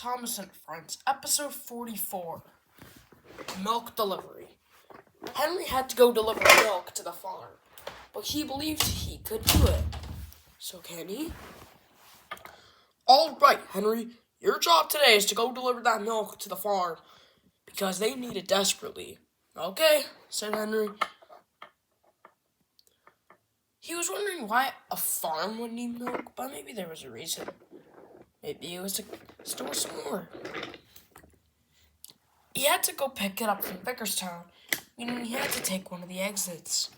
Thomas and Friends, episode 44, Milk Delivery. Henry had to go deliver milk to the farm, but he believed he could do it. So can he? All right, Henry, your job today is to go deliver that milk to the farm, because they need it desperately. Okay, said Henry. He was wondering why a farm would need milk, but maybe there was a reason. Maybe it was to store some more. He had to go pick it up from Vickerstown, meaning he had to take one of the exits.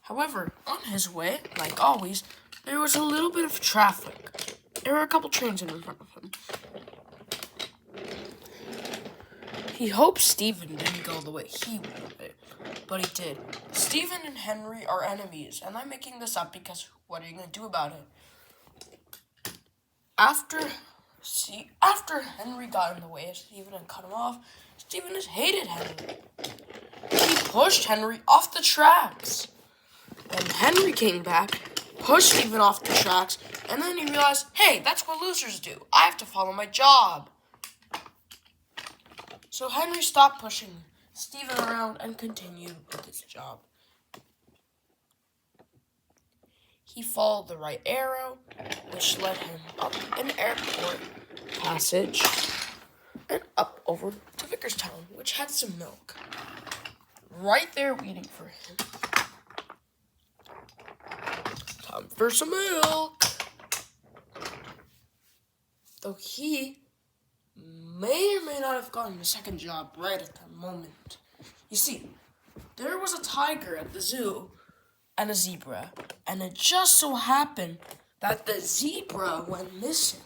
However, on his way, like always, there was a little bit of traffic. There were a couple trains in front of him. He hoped Stephen didn't go the way he wanted, but he did. Stephen and Henry are enemies, and I'm making this up because what are you going to do about it? After Henry got in the way of Stephen and cut him off, Stephen has hated Henry. He pushed Henry off the tracks. Then Henry came back, pushed Stephen off the tracks, and then he realized, hey, that's what losers do. I have to follow my job. So Henry stopped pushing Stephen around and continued with his job. He followed the right arrow, which led him up an airport passage and up over to Vickerstown, which had some milk. Right there waiting for him. Time for some milk. Though he may or may not have gotten a second job right at that moment. You see, there was a tiger at the zoo and a zebra, and it just so happened that the zebra went missing.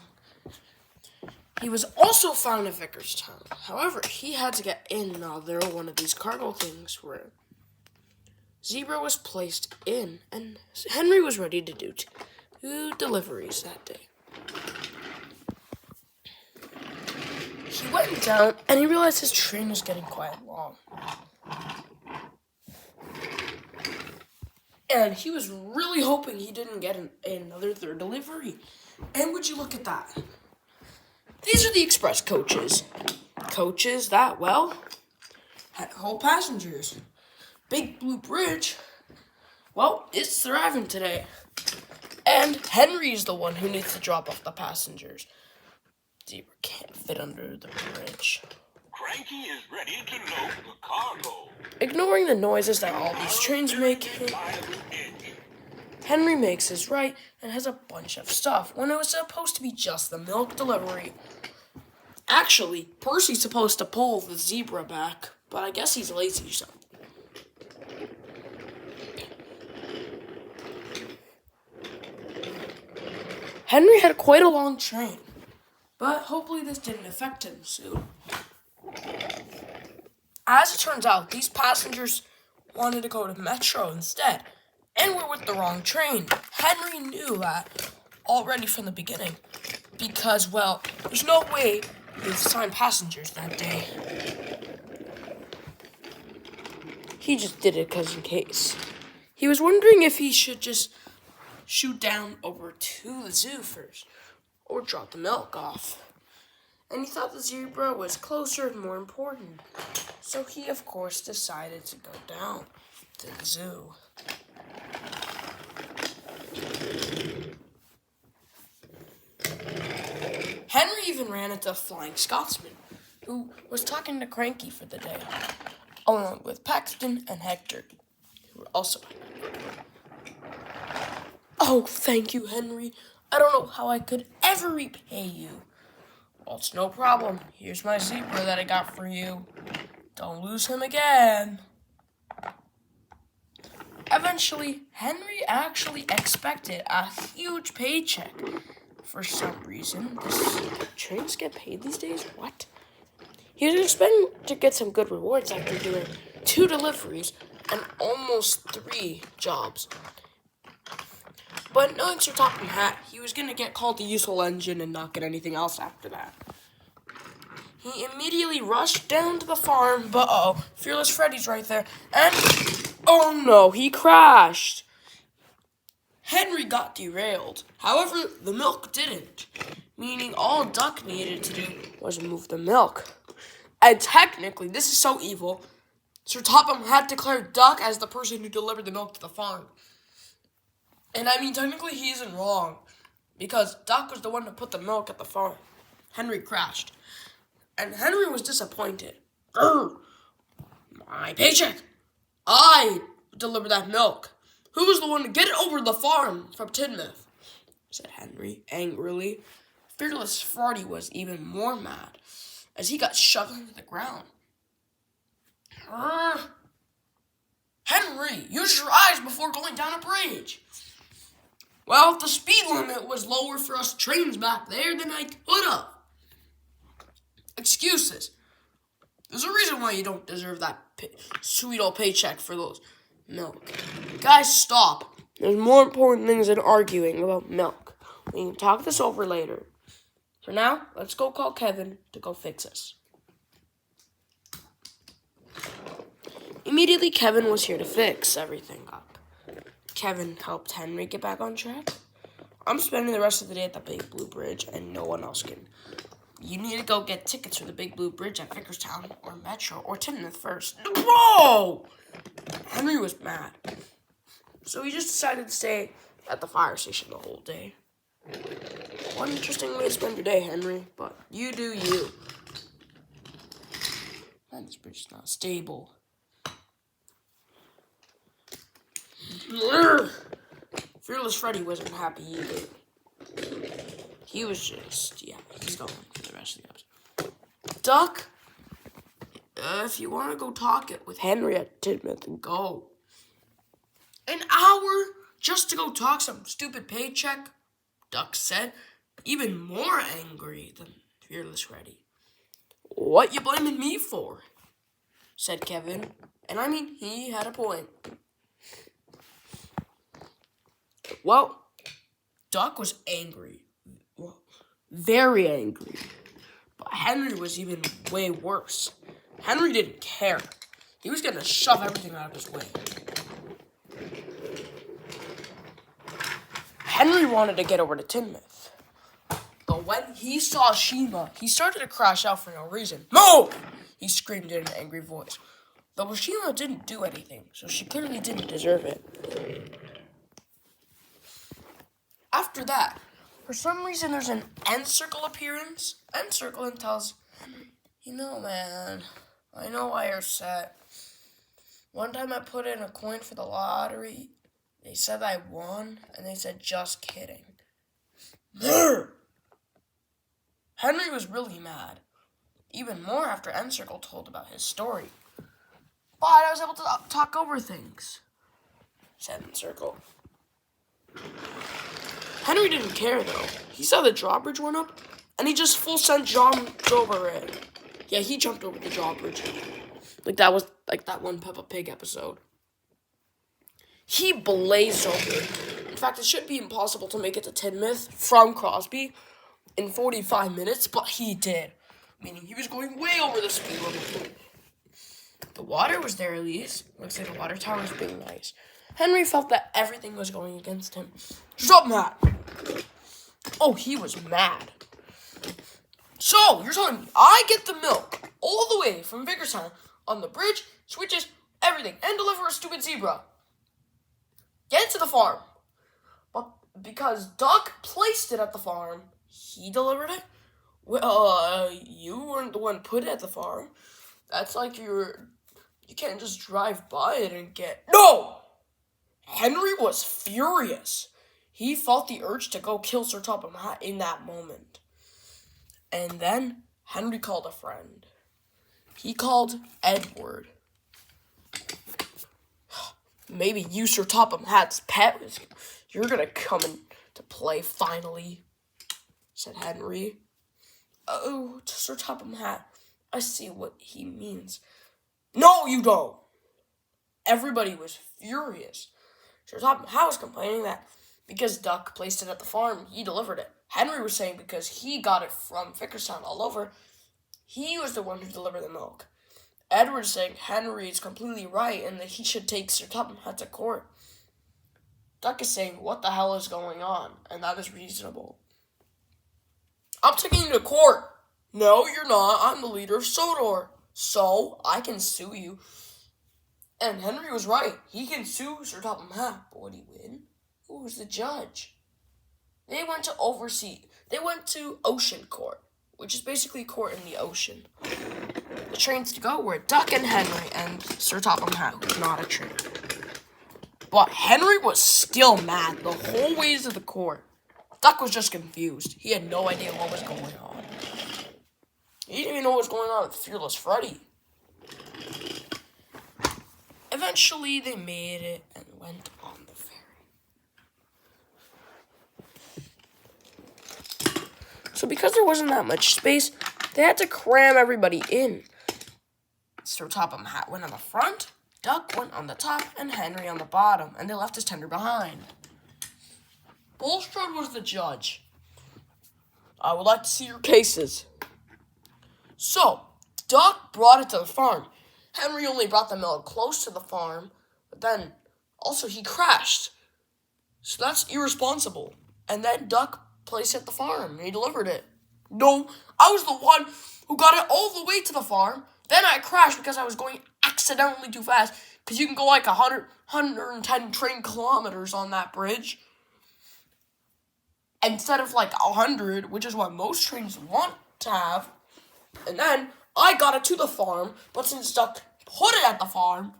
He was also found in Vickerstown. However, he had to get in another one of these cargo things where zebra was placed in, and Henry was ready to do 2 deliveries that day. He went down, and he realized his train was getting quite long. And he was really hoping he didn't get another 3rd delivery. And would you look at that? These are the express coaches. Coaches that, well, had whole passengers. Big Blue Bridge, well, it's thriving today. And Henry is the one who needs to drop off the passengers. Zebra can't fit under the bridge. Cranky is ready to load the cargo. Ignoring the noises that all these trains make, Henry makes his right and has a bunch of stuff when it was supposed to be just the milk delivery. Actually, Percy's supposed to pull the zebra back, but I guess he's lazy or something. Henry had quite a long train, but hopefully this didn't affect him soon. As it turns out, these passengers wanted to go to Metro instead, and were with the wrong train. Henry knew that already from the beginning, because, well, there's no way he would assign passengers that day. He just did it because in case. He was wondering if he should just shoot down over to the zoo first, or drop the milk off. And he thought the zebra was closer and more important. So he, of course, decided to go down to the zoo. Henry even ran into a Flying Scotsman, who was talking to Cranky for the day, along with Paxton and Hector, who were also. Oh, thank you, Henry. I don't know how I could ever repay you. Well, it's no problem. Here's my zebra that I got for you. Don't lose him again. Eventually, Henry actually expected a huge paycheck. For some reason, trains get paid these days? What? He was expecting to get some good rewards after doing 2 deliveries and almost 3 jobs. But knowing Sir Topham Hatt, he was going to get called the useful engine and not get anything else after that. He immediately rushed down to the farm, but Fearless Freddy's right there, and oh no, he crashed. Henry got derailed. However, the milk didn't. meaning all Duck needed to do was move the milk. And technically, this is so evil, Sir Topham had declared Duck as the person who delivered the milk to the farm. And I mean, technically he isn't wrong, because Duck was the one who put the milk at the farm. Henry crashed. And Henry was disappointed. Grr, my paycheck! I delivered that milk. Who was the one to get it over the farm from Tidmouth? Said Henry angrily. Fearless Freddy was even more mad, as he got shoved into the ground. Henry, use your eyes before going down a bridge. Well, if the speed limit was lower for us trains back there, then I could have. Excuses. There's a reason why you don't deserve that sweet old paycheck for those milk. Guys, stop. There's more important things than arguing about milk. We can talk this over later. For now, let's go call Kevin to go fix us. Immediately, Kevin was here to fix everything up. Kevin helped Henry get back on track. I'm spending the rest of the day at the Big Blue Bridge, and no one else can. You need to go get tickets for the Big Blue Bridge at Vickerstown or Metro or Tidmouth first. Bro! Henry was mad. So he just decided to stay at the fire station the whole day. One interesting way to spend your day, Henry, but you do you. Man, this bridge is not stable. Fearless Freddy wasn't happy either. He was just, he's going for the rest of the episode. Duck, if you want to go talk it with Henry at Tidmouth, then go. An hour just to go talk some stupid paycheck? Duck said, even more angry than Fearless Freddy. What you blaming me for? Said Kevin. And I mean, he had a point. Well, Duck was angry. Well, very angry. But Henry was even way worse. Henry didn't care. He was going to shove everything out of his way. Henry wanted to get over to Tidmouth. But when he saw Shima, he started to crash out for no reason. Move! He screamed in an angry voice. Though Shima didn't do anything, so she clearly didn't deserve it. After that, for some reason, there's an end circle appearance. End circle and tells, man, I know why you're upset. One time I put in a coin for the lottery. They said I won, and they said, just kidding. Henry was really mad. Even more after End Circle told about his story. But I was able to talk over things, said End Circle. Henry didn't care, though. He saw the drawbridge went up, and he just full sent jumped over it. Yeah, he jumped over the drawbridge. Like that one Peppa Pig episode. He blazed over it. In fact, it should be impossible to make it to Tidmouth from Crosby in 45 minutes, but he did. Meaning he was going way over the speed limit. The water was there at least. Looks like the water tower was being nice. Henry felt that everything was going against him. Stop, Matt! Oh, he was mad. So, you're telling me I get the milk all the way from Vickerstown on the bridge, switches, everything, and deliver a stupid zebra. Get it to the farm. But because Duck placed it at the farm, he delivered it? Well, you weren't the one put it at the farm. That's like you can't just drive by it and get... No! Henry was furious. He felt the urge to go kill Sir Topham Hatt in that moment. And then Henry called a friend. He called Edward. Maybe you, Sir Topham Hatt's pet, you're gonna come into play finally, said Henry. Oh, Sir Topham Hatt, I see what he means. No, you don't. Everybody was furious. Sir Topham Hatt was complaining that because Duck placed it at the farm, he delivered it. Henry was saying because he got it from Vickerstown all over, he was the one who delivered the milk. Edward's saying Henry is completely right and that he should take Sir Topham Hatt to court. Duck is saying what the hell is going on, and that is reasonable. I'm taking you to court. No, you're not. I'm the leader of Sodor. So, I can sue you. And Henry was right. He can sue Sir Topham Hatt. But would he win? Who was the judge? They went to Ocean Court, which is basically court in the ocean. The trains to go were Duck and Henry and Sir Topham Hatt, who's not a train. But Henry was still mad the whole way to the court. Duck was just confused. He had no idea what was going on. He didn't even know what was going on with Fearless Freddy. Eventually, they made it and went on the ferry. So because there wasn't that much space, they had to cram everybody in. Sir Topham Hatt went on the front, Duck went on the top, and Henry on the bottom, and they left his tender behind. Bulstrode was the judge. I would like to see your cases. So, Duck brought it to the farm. Henry only brought the milk close to the farm, but then also he crashed. So that's irresponsible. And then Duck placed it at the farm and he delivered it. No, I was the one who got it all the way to the farm. Then I crashed because I was going accidentally too fast. Because you can go like 110 train kilometers on that bridge. Instead of like 100, which is what most trains want to have. And then I got it to the farm, but since Duck put it at the farm,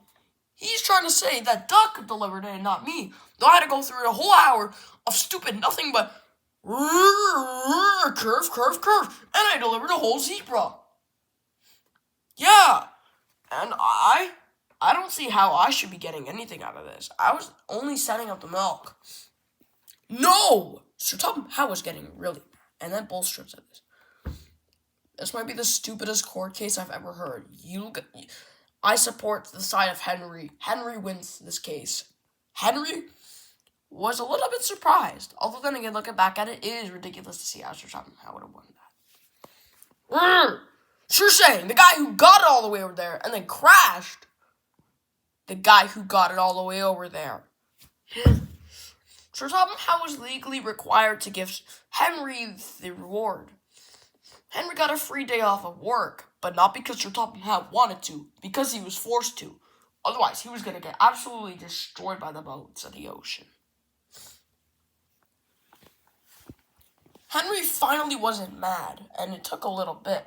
he's trying to say that Duck delivered it and not me. So I had to go through a whole hour of stupid nothing but curve, and I delivered a whole zebra. Yeah, and I don't see how I should be getting anything out of this. I was only setting up the milk. No! Sir Topham Hatt was getting really mad, and then Bulstrode said this. This might be the stupidest court case I've ever heard. I support the side of Henry. Henry wins this case. Henry was a little bit surprised. Although then again, looking back at it, it is ridiculous to see how Sir Topham Hatt would have won that. Sure saying, the guy who got it all the way over there and then crashed. The guy who got it all the way over there. Sir Topham Hatt was legally required to give Henry the reward. Henry got a free day off of work, but not because Sir Topham Hatt wanted to, because he was forced to. Otherwise, he was going to get absolutely destroyed by the boats of the ocean. Henry finally wasn't mad, and it took a little bit.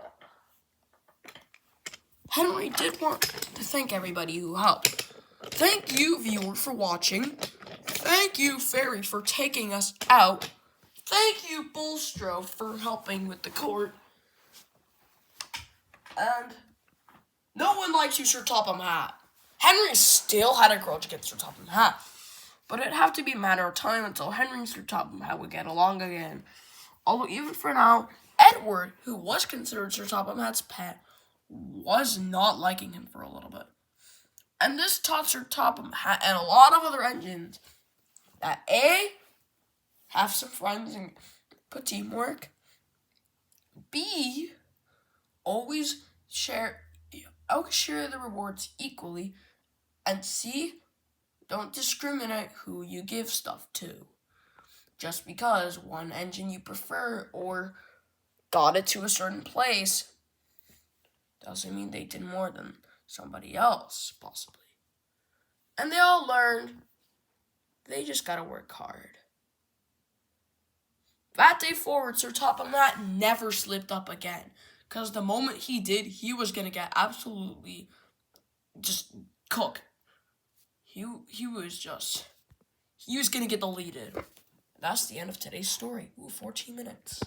Henry did want to thank everybody who helped. Thank you, viewer, for watching. Thank you, Fairy, for taking us out. Thank you, Bulstrode, for helping with the court. And no one likes you, Sir Topham Hatt. Henry still had a grudge against Sir Topham Hatt. But it'd have to be a matter of time until Henry and Sir Topham Hatt would get along again. Although even for now, Edward, who was considered Sir Topham Hatt's pet, was not liking him for a little bit. And this taught Sir Topham Hatt and a lot of other engines that A, have some friends and put teamwork. B, always share the rewards equally. And C, don't discriminate who you give stuff to. Just because one engine you prefer or got it to a certain place doesn't mean they did more than somebody else, possibly. And they all learned they just gotta work hard. That day forward, Sir Topham Hatt never slipped up again. Because the moment he did, he was gonna get absolutely just cooked. He was gonna get deleted. That's the end of today's story. Ooh, 14 minutes.